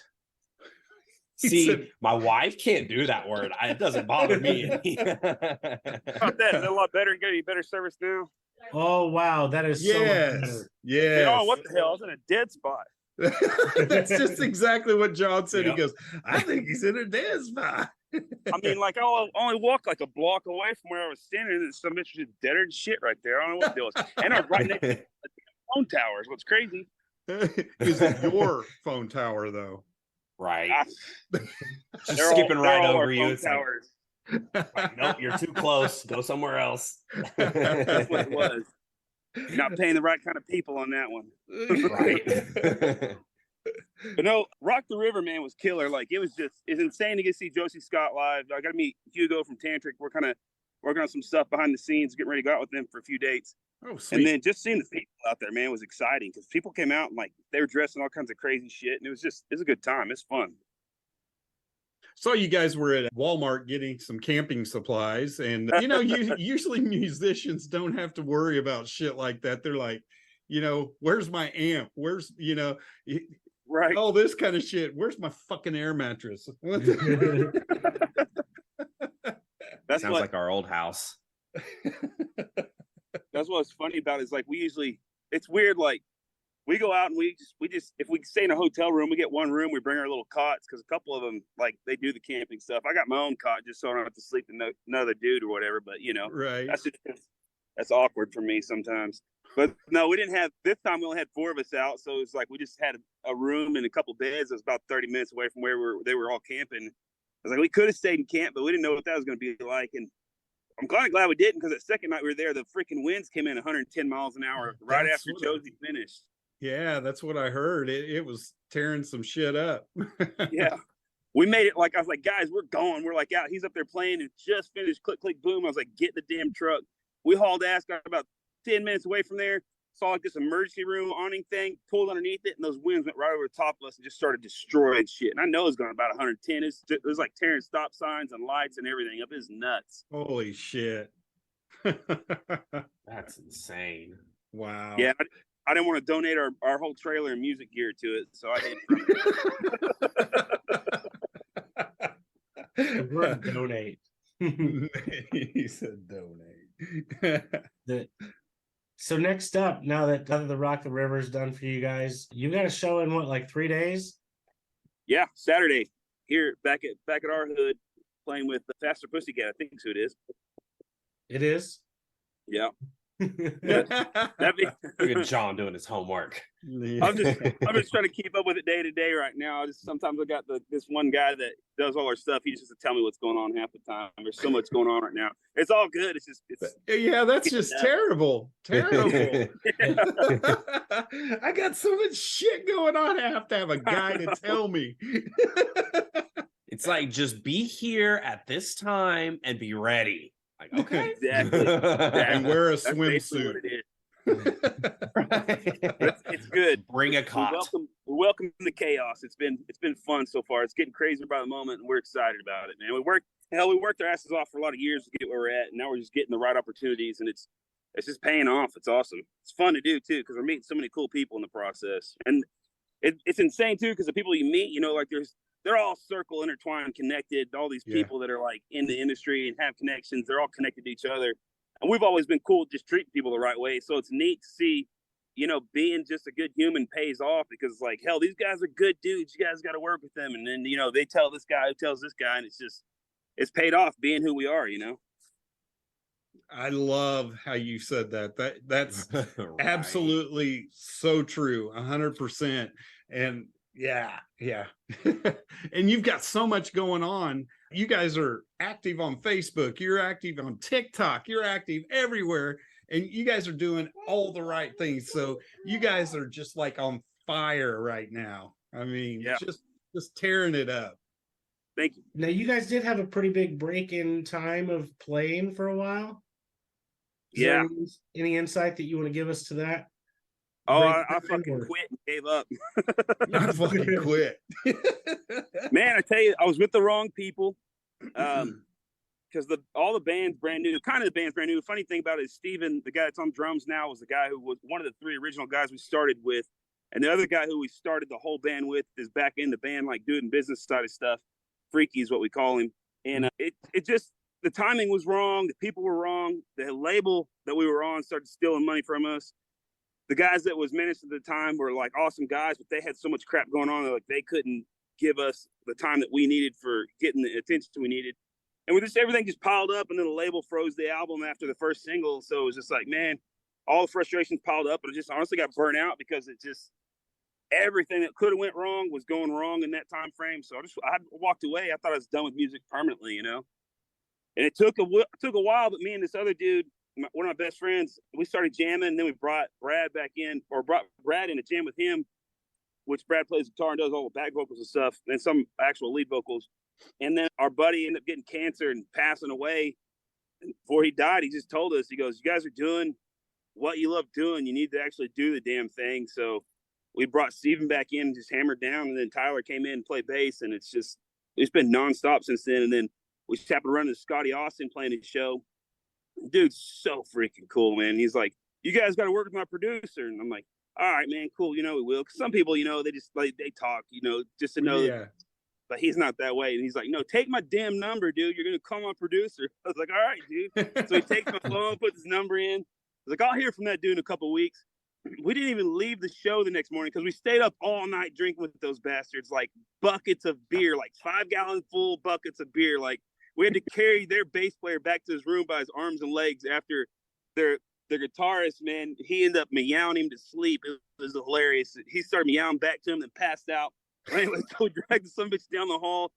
See, my wife can't do that word. It doesn't bother me. That's a lot better. Get you better service now. Oh wow, that is so much better. Yes. Oh, what the hell? I was in a dead spot. That's just exactly what John said. Yep. He goes, I think he's in a dead spot. I mean, like, I'll only walk like a block away from where I was standing, and some bitch was deader than shit right there. I don't know what the deal was. And I was right next to the phone towers. What's crazy? Is it your phone tower, though? Right. Just They're skipping right all over our you. phone It's towers. like, nope, you're too close. Go somewhere else. That's what it was. Not paying the right kind of people on that one. Right. But no, Rock the River, man, was killer. Like, it's insane to get to see Josie Scott live. I got to meet Hugo from Tantric. We're kind of working on some stuff behind the scenes, getting ready to go out with them for a few dates. Oh, sweet. And then just seeing the people out there, man, was exciting because people came out and like they were dressed in all kinds of crazy shit, and it's a good time. It's fun. So you guys were at Walmart getting some camping supplies, and usually musicians don't have to worry about shit like that. They're like, where's my amp? Where's right, all this kind of shit. Where's my fucking air mattress? That sounds like our old house. That's what's funny about it is like it's weird, like we go out and we just if we stay in a hotel room, we get one room, we bring our little cots because a couple of them like they do the camping stuff. I got my own cot just so I don't have to sleep with another dude or whatever, but right, that's awkward for me sometimes. But no, we didn't have this time. We only had 4 of us out, so it's like we just had a room and a couple beds. It was about 30 minutes away from where they were all camping. I was like, we could have stayed in camp, but we didn't know what that was going to be like. And I'm kind of glad we didn't because the second night we were there, the freaking winds came in 110 miles an hour right after Josie finished. Yeah, that's what I heard. It was tearing some shit up. Yeah. We made it like, I was like, guys, we're going. We're like out. He's up there playing and just finished. Click, click, boom. I was like, get the damn truck. We hauled ass, got about 10 minutes away from there. Saw like this emergency room awning thing, pulled underneath it, and those winds went right over the top of us and just started destroying shit. And I know it's going about 110. It was like tearing stop signs and lights and everything up. It's nuts. Holy shit. That's insane. Wow. Yeah, I didn't want to donate our whole trailer and music gear to it, so I did. The word donate. He said donate. So next up, now that the Rock the River is done for you guys, you got a show in what, like 3 days? Yeah, Saturday here back at our hood, playing with the Faster Pussycat. I think that's who it is. It is. Yeah. Look at John doing his homework. I'm just trying to keep up with it day to day right now. Sometimes I got this one guy that does all our stuff. He just has to tell me what's going on half the time. There's so much going on right now. It's all good. Yeah, that's just terrible. Terrible. I got so much shit going on. I have to have a guy to tell me. It's like, just be here at this time and be ready. Like, okay. Exactly. And wear a swimsuit. It's good. Bring a cot. We welcome the chaos. It's been fun so far. It's getting crazier by the moment, and we're excited about it, man. We worked our asses off for a lot of years to get where we're at, and now we're just getting the right opportunities, and it's just paying off. It's awesome. It's fun to do too, because we're meeting so many cool people in the process, and it's insane too, because the people you meet, like they're all circle intertwined, connected. All these people that are like in the industry and have connections, they're all connected to each other, and we've always been cool just treating people the right way. So it's neat to see. Being just a good human pays off, because like, hell, these guys are good dudes. You guys got to work with them. And then, they tell this guy who tells this guy, and it's paid off being who we are, I love how you said that. That's Right. absolutely so true. 100%. And yeah. And you've got so much going on. You guys are active on Facebook. You're active on TikTok. You're active everywhere. And you guys are doing all the right things. So you guys are just like on fire right now. I mean, just tearing it up. Thank you. Now, you guys did have a pretty big break in time of playing for a while. Is there any insight that you want to give us to that? Oh, I fucking quit and gave up. I fucking quit. Man, I tell you, I was with the wrong people. Because all the band's brand new. Kind of the band's brand new. Funny thing about it is Steven, the guy that's on drums now, was the guy who was one of the 3 original guys we started with. And the other guy who we started the whole band with is back in the band, like doing business side of stuff. Freaky is what we call him. And it just, the timing was wrong. The people were wrong. The label that we were on started stealing money from us. The guys that was managed at the time were like awesome guys, but they had so much crap going on. Like they couldn't give us the time that we needed for getting the attention we needed. And everything just piled up, and then the label froze the album after the first single. So it was just like, man, all the frustrations piled up, and it just honestly got burnt out, because everything that could have went wrong was going wrong in that time frame. So I walked away. I thought I was done with music permanently, And it took a while, but me and this other dude, one of my best friends, we started jamming, and then we brought Brad in to jam with him, which Brad plays guitar and does all the back vocals and stuff, and some actual lead vocals. And then our buddy ended up getting cancer and passing away. And before he died, he just told us, he goes, "You guys are doing what you love doing. You need to actually do the damn thing." So we brought Steven back in and just hammered down. And then Tyler came in and played bass. And it's been nonstop since then. And then we just happened to run into Scotty Austin playing his show. Dude's so freaking cool, man. He's like, "You guys got to work with my producer." And I'm like, "All right, man, cool. We will." Because some people, they just like, they talk, just to know. Yeah. But he's not that way. And he's like, "No, take my damn number, dude. You're going to call my producer." I was like, "All right, dude." So he takes my phone, puts his number in. I was like, "I'll hear from that dude in a couple of weeks." We didn't even leave the show the next morning, because we stayed up all night drinking with those bastards, like buckets of beer, like 5-gallon full buckets of beer. Like we had to carry their bass player back to his room by his arms and legs after their guitarist, man, he ended up meowing him to sleep. It was hilarious. He started meowing back to him, then passed out. Anyway, so we dragged some bitch down the hall.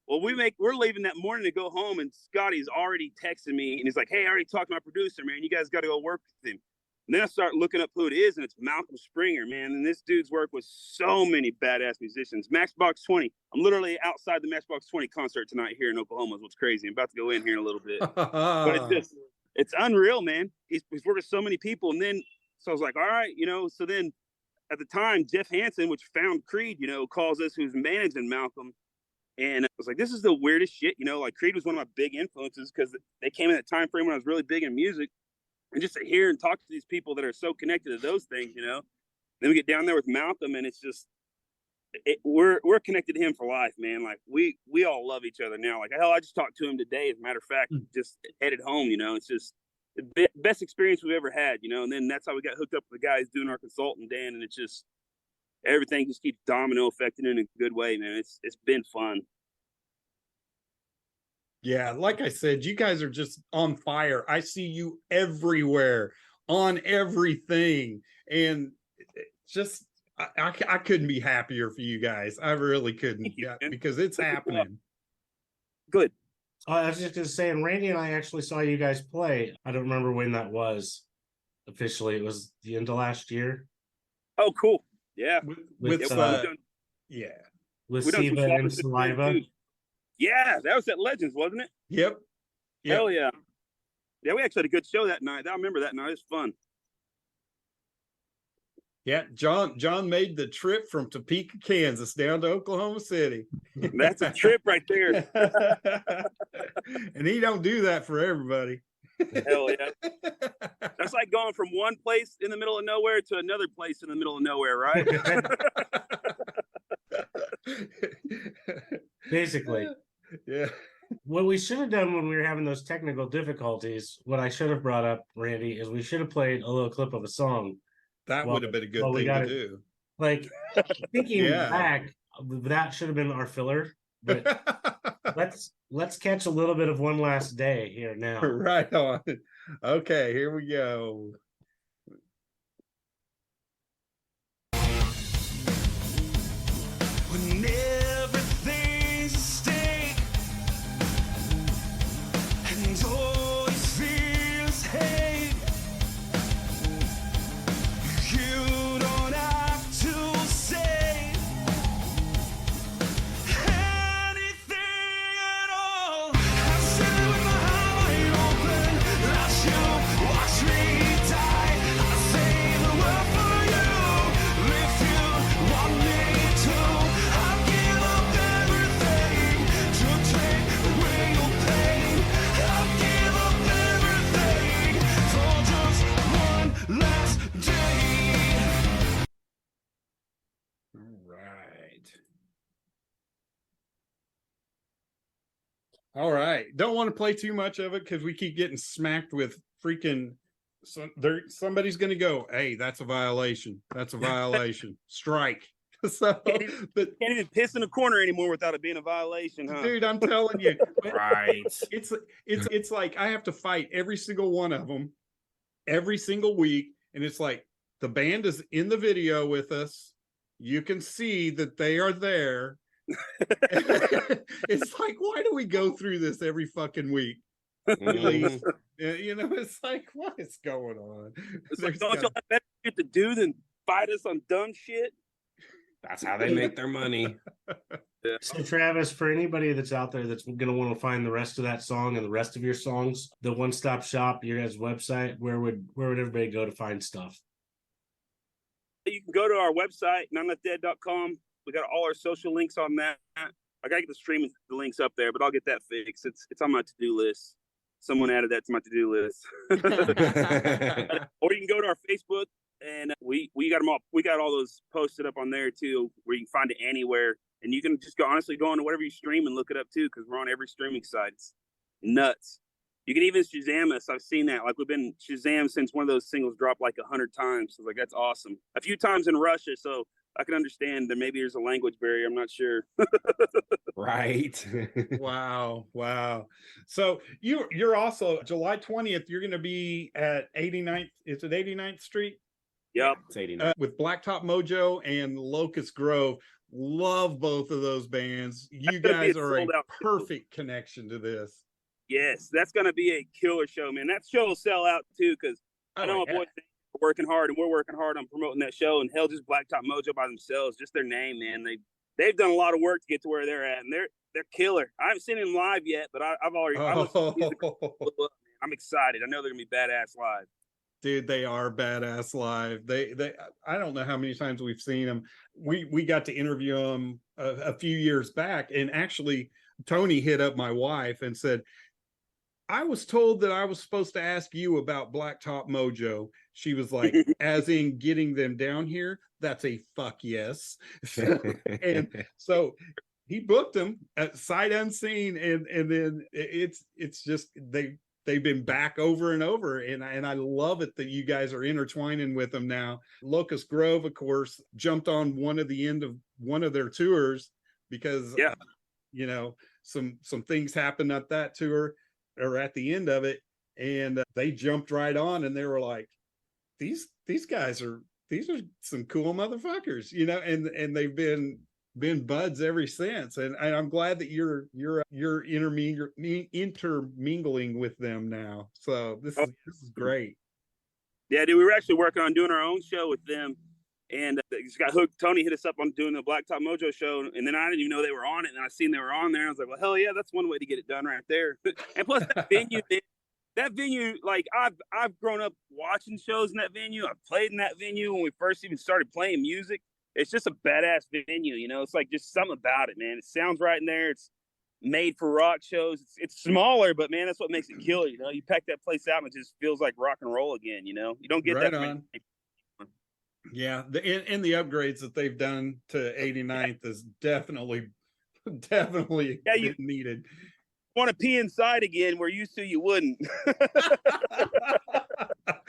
Well, we're leaving that morning to go home, and Scotty's already texting me, and he's like, "Hey, I already talked to my producer, man. You guys got to go work with him." And then I start looking up who it is, and it's Malcolm Springer, man. And this dude's worked with so many badass musicians. Matchbox 20. I'm literally outside the Matchbox 20 concert tonight here in Oklahoma. Is what's crazy. I'm about to go in here in a little bit, but it's unreal, man. He's worked with so many people, and then so I was like, all right, So then at the time, Jeff Hansen, which found Creed, calls us, who's managing Malcolm. And I was like, this is the weirdest shit, like Creed was one of my big influences, because they came in that time frame when I was really big in music. And just to hear and talk to these people that are so connected to those things, Then we get down there with Malcolm, and it's just, we're connected to him for life, man. Like we all love each other now. Like, hell, I just talked to him today, as a matter of fact, just headed home, It's just the best experience we've ever had, And then that's how we got hooked up with the guys doing our consultant, Dan, and it's just, everything just keeps domino affecting in a good way, man. It's been fun. Yeah, like I said, you guys are just on fire. I see you everywhere, on everything, and just I couldn't be happier for you guys. I really couldn't, because it's happening. Good. I was just going to say, and Randy and I actually saw you guys play. I don't remember when that was officially. It was the end of last year. Oh, cool. Yeah. With Siva and Saliva. Yeah, that was at Legends, wasn't it? Yep. Hell yeah. Yeah, we actually had a good show that night. I remember that night. It was fun. Yeah, John made the trip from Topeka, Kansas down to Oklahoma City. That's a trip right there. And he don't do that for everybody. Hell yeah. That's like going from one place in the middle of nowhere to another place in the middle of nowhere, right? Basically. Yeah. What we should have done when we were having those technical difficulties, what I should have brought up, Randy, is we should have played a little clip of a song. That would have been a good we thing got to it. do. Like, thinking Yeah. back, that should have been our filler. But let's catch a little bit of One Last Day here now. Right on. Okay, here we go. When everything's at stake and always feels hate, you don't have to say anything at all. I'm sitting with my heart wide open, watch you watch me die. I save the world for you if you want me to. I'll give up everything to take away your pain. I'll give up everything for just one last day. All right. Don't want to play too much of it because we keep getting smacked with freaking. Somebody's going to go, hey, that's a violation. That's a violation. Strike. So, but Can't even piss in a corner anymore without it being a violation, huh? dude, I'm telling you, Right. it's like I have to fight every single one of them every single week, and it's like the band is in the video with us. You can see that they are there. It's like, why do we go through this every fucking week? Please. You know, it's like, what is going on? It's like, don't y'all have better shit to do than fight us on dumb shit? That's how they make their money. So, Travis, for anybody that's out there that's going to want to find the rest of that song and the rest of your songs, the One Stop Shop, your guys' website, where would everybody go to find stuff? You can go to our website, notlessdead.com. We got all our social links on that. I gotta get the streaming links up there, but I'll get that fixed. It's on my to-do list. Someone added that to my to-do list. Or you can go to our Facebook, and we got them all. We got all those posted up on there too, where you can find it anywhere. And you can just go on to whatever you stream and look it up too, because we're on every streaming site. It's nuts. You can even Shazam us. I've seen that. Like, we've been Shazam since one of those singles dropped like 100 times. So like, that's awesome. A few times in Russia, so I can understand that maybe there's a language barrier. I'm not sure. Right. Wow. So you're also July 20th, you're going to be at 89th. Is it 89th Street? Yep. It's 89. With Blacktop Mojo and Locust Grove. Love both of those bands. You guys are a perfect connection to this. Yes, that's going to be a killer show, man. That show will sell out too, because I know my boys are working hard, and we're working hard on promoting that show. And hell, just Blacktop Mojo by themselves, just their name, man. They've done a lot of work to get to where they're at, and they're killer. I haven't seen them live yet, but I've already. I'm excited. I know they're gonna be badass live. Dude, they are badass live. They I don't know how many times we've seen them. We got to interview them a few years back, and actually Tony hit up my wife and said, I was told that I was supposed to ask you about Blacktop Mojo. She was like, as in getting them down here? That's a fuck yes. And so he booked them at sight unseen, and then it's just they've been back over and over, and I love it that you guys are intertwining with them now. Locust Grove, of course, jumped on one of the end of one of their tours because some things happened at that tour or at the end of it, and they jumped right on, and they were like, these guys are some cool motherfuckers, and they've been buds ever since, and I'm glad that you're intermingling with them now. So this is great. Yeah, dude, we were actually working on doing our own show with them, and just got hooked. Tony hit us up on doing the Blacktop Mojo show, and then I didn't even know they were on it, and I seen they were on there. I was like, well, hell yeah, that's one way to get it done right there. And plus, that venue, that venue, like I've grown up watching shows in that venue. I've played in that venue when we first even started playing music. It's just a badass venue, you know. It's like just something about it, man. It sounds right in there. It's made for rock shows. It's smaller, but man, that's what makes it killer. You know, you pack that place out and it just feels like rock and roll again. You know, you don't get Right that. on. Yeah, and the upgrades that they've done to 89th is definitely needed. Want to pee inside again where used to you wouldn't.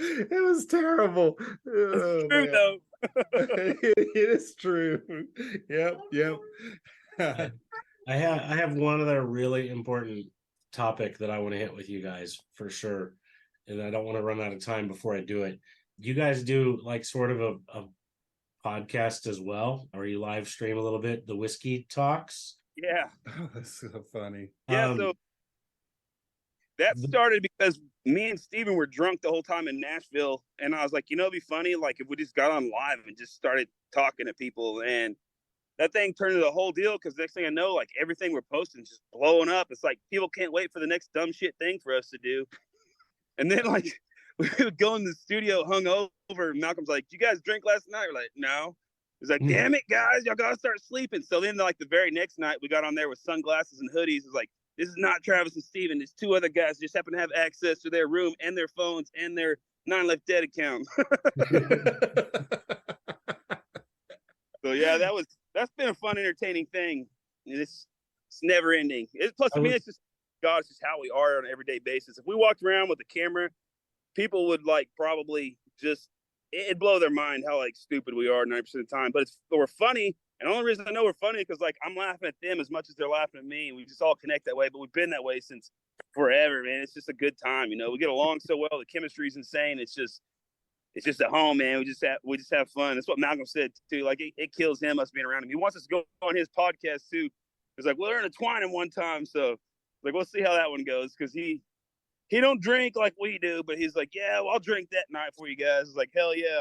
It was terrible. Oh, True man. though. It is true. Yep. I have one other really important topic that I want to hit with you guys for sure, and I don't want to run out of time before I do it. You guys do like sort of a podcast as well, or you live stream a little bit, the Whiskey Talks? Yeah. Oh, that's so funny. Yeah. So that started because me and Steven were drunk the whole time in Nashville. And I was like, you know, it'd be funny, like if we just got on live and just started talking to people. And that thing turned into a whole deal because next thing I know, like everything we're posting is just blowing up. It's like people can't wait for the next dumb shit thing for us to do. And then like we would go in the studio hungover. Malcolm's like, "You guys drink last night?" We're like, "No." He's like, "Damn it, guys, y'all gotta start sleeping." So then like the very next night we got on there with sunglasses and hoodies. It's like, this is not Travis and Steven. There's two other guys just happen to have access to their room and their phones and their 9 Left Dead account. So yeah, that's been a fun, entertaining thing. It's never ending. Plus, I mean, it's just God, it's just how we are on an everyday basis. If we walked around with a camera, people would like probably just it'd blow their mind how like stupid we are 90% of the time. But we're funny. And the only reason I know we're funny is because like I'm laughing at them as much as they're laughing at me. We just all connect that way, but we've been that way since forever, man. It's just a good time, you know. We get along so well. The chemistry's insane. It's just at home, man. We just have fun. That's what Malcolm said too. Like it kills him us being around him. He wants us to go on his podcast too. It's like we'll learn to twine him one time, so like we'll see how that one goes because he don't drink like we do, but he's like, yeah, well, I'll drink that night for you guys. It's like, hell yeah.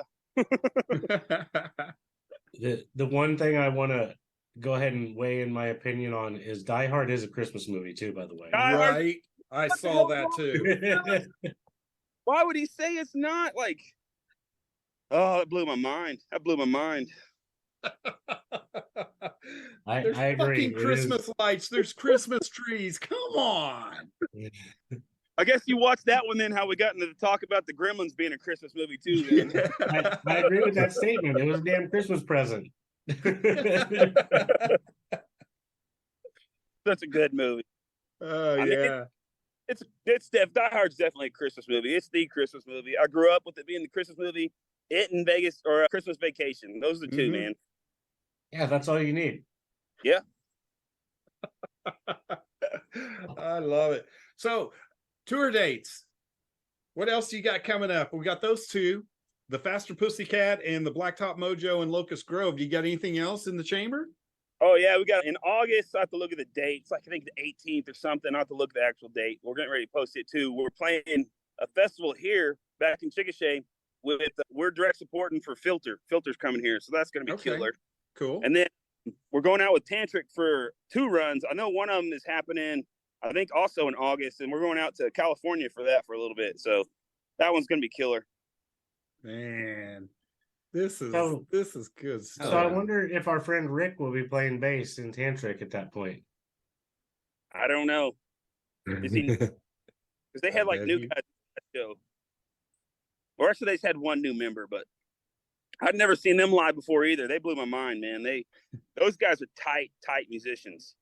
The one thing I want to go ahead and weigh in my opinion on is Die Hard is a Christmas movie too, by the way. Right. I saw that too. Why would he say it's not? Like, oh, it blew my mind. That blew my mind. There's I agree. Fucking Christmas lights. There's Christmas trees. Come on. I guess you watched that one then, how we got into the talk about the Gremlins being a Christmas movie too. Then. I agree with that statement. It was a damn Christmas present. Such a good movie. Oh, I mean, yeah. Die Hard's definitely a Christmas movie. It's the Christmas movie. I grew up with it being the Christmas movie. It in Vegas or Christmas Vacation. Those are the two, man. Yeah, that's all you need. Yeah. I love it. So, tour dates. What else you got coming up? We got those two, the Faster Pussycat and the Blacktop Mojo in Locust Grove. You got anything else in the chamber? Oh, yeah. We got in August. I have to look at the date. It's like, I think the 18th or something. I have to look at the actual date. We're getting ready to post it too. We're playing a festival here back in Chickasha with, we're direct supporting for Filter. Filter's coming here. So that's going to be killer. Cool. And then we're going out with Tantric for 2 runs. I know one of them is happening, I think, also in August, and we're going out to California for that for a little bit. So that one's going to be killer. Man, this is good stuff. So I wonder if our friend Rick will be playing bass in Tantric at that point. I don't know. Is he? Because they had like new guys at that show. Or actually, they just had one new member, but I'd never seen them live before either. They blew my mind, man. Those guys are tight musicians.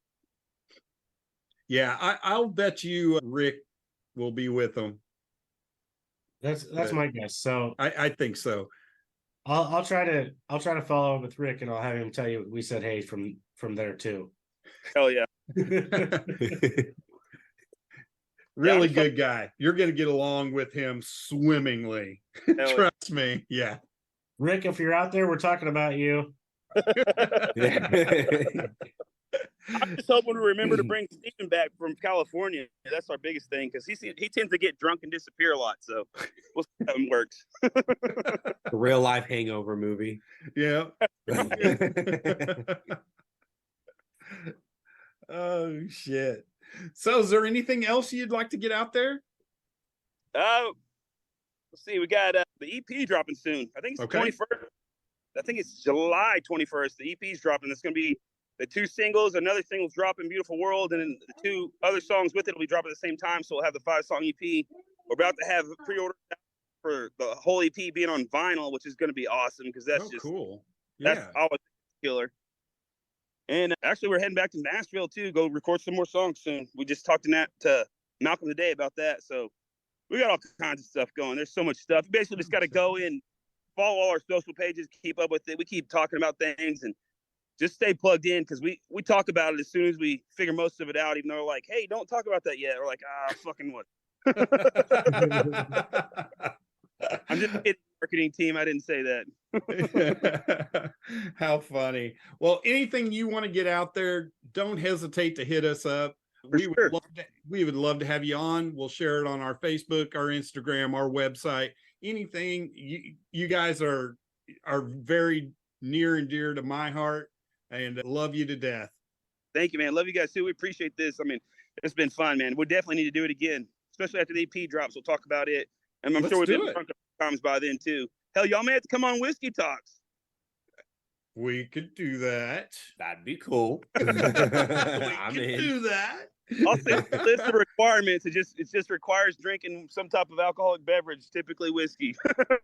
Yeah, I'll bet you Rick will be with them. That's my guess. So I think so. I'll try to follow up with Rick, and I'll have him tell you we said hey from there too. Hell yeah. Really good guy. You're going to get along with him swimmingly. Trust me. Yeah. Rick, if you're out there, we're talking about you. I'm just hoping to remember to bring Steven back from California. That's our biggest thing because he tends to get drunk and disappear a lot. So we'll see how it works. A real life hangover movie. Yeah. Oh shit. So is there anything else you'd like to get out there? Let's see. We got the EP dropping soon. I think it's Okay. 21st. I think it's July 21st. The EP's dropping. It's going to be the 2 singles. Another single's dropping, Beautiful World, and then the 2 other songs with it will be dropping at the same time. So we'll have the 5-song EP. We're about to have pre-order for the whole EP being on vinyl, which is going to be awesome because that's just cool. that's Yeah. always killer. And actually, we're heading back to Nashville too. Go record some more songs soon. We just talked to Malcolm today about that. So we got all kinds of stuff going. There's so much stuff. You basically just got to go in, follow all our social pages, keep up with it. We keep talking about things and just stay plugged in because we talk about it as soon as we figure most of it out. Even though we're like, hey, don't talk about that yet. We're like, fucking what? I'm just kidding, marketing team. I didn't say that. How funny. Well, anything you want to get out there, don't hesitate to hit us up. We would love to have you on. We'll share it on our Facebook, our Instagram, our website. Anything. You guys are very near and dear to my heart, and love you to death. Thank you, man. Love you guys too. We appreciate this. I mean, it's been fun, man. We definitely need to do it again, especially after the EP drops. We'll talk about it, and I'm sure we've been drunk times by then too. Hell, y'all may have to come on Whiskey Talks. We could do that. That'd be cool. We I'm could in. do that. I'll send a list of requirements. It just requires drinking some type of alcoholic beverage, typically whiskey.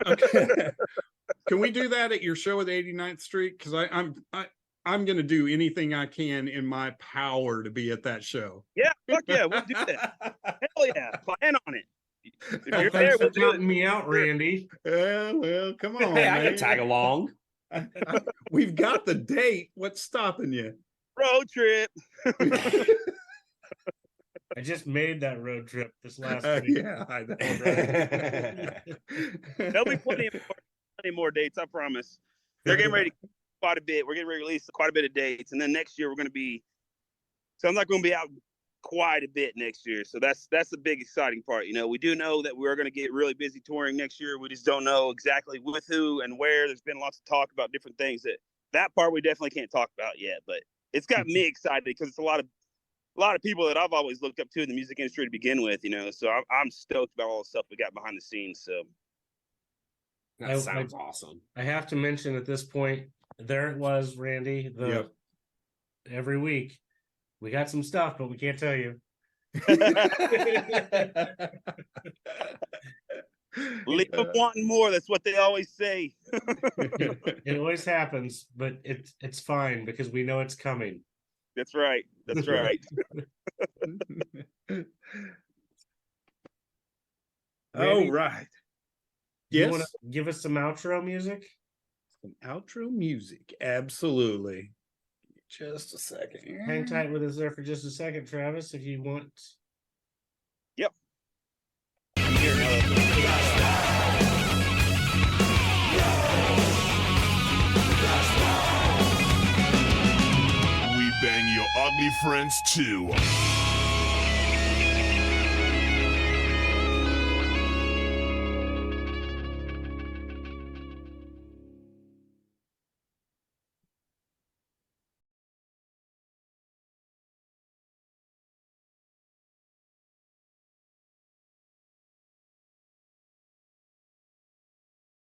Okay. Can we do that at your show at 89th Street? Because I'm going to do anything I can in my power to be at that show. Yeah, fuck yeah, we'll do that. Hell yeah, plan on it. If you're there, Thanks for we'll do counting it. me out, Randy. Well, come on. Hey, I man. can tag along. We've got the date. What's stopping you? Road trip. I just made that road trip this last week. Yeah, I know, right? There'll be plenty more dates, I promise. They're getting ready quite a bit. We're getting ready to release quite a bit of dates, and then next year we're going to be. So I'm not going to be out quite a bit next year. So that's the big exciting part. You know, we do know that we're going to get really busy touring next year. We just don't know exactly with who and where. There's been lots of talk about different things. That part we definitely can't talk about yet, but it's got me excited because it's a lot of people that I've always looked up to in the music industry to begin with, you know. So I'm stoked about all the stuff we got behind the scenes. So That sounds awesome. I have to mention at this point, there it was, Randy. Every week we got some stuff, but we can't tell you. Leave them wanting more. That's what they always say. It always happens, but it's fine because we know it's coming. That's right. That's right. Oh, right. You Yes. want to give us some outro music? Some outro music. Absolutely. Just a second. Hang tight with us there for just a second, Travis, if you want. Yep. We bang your ugly friends too.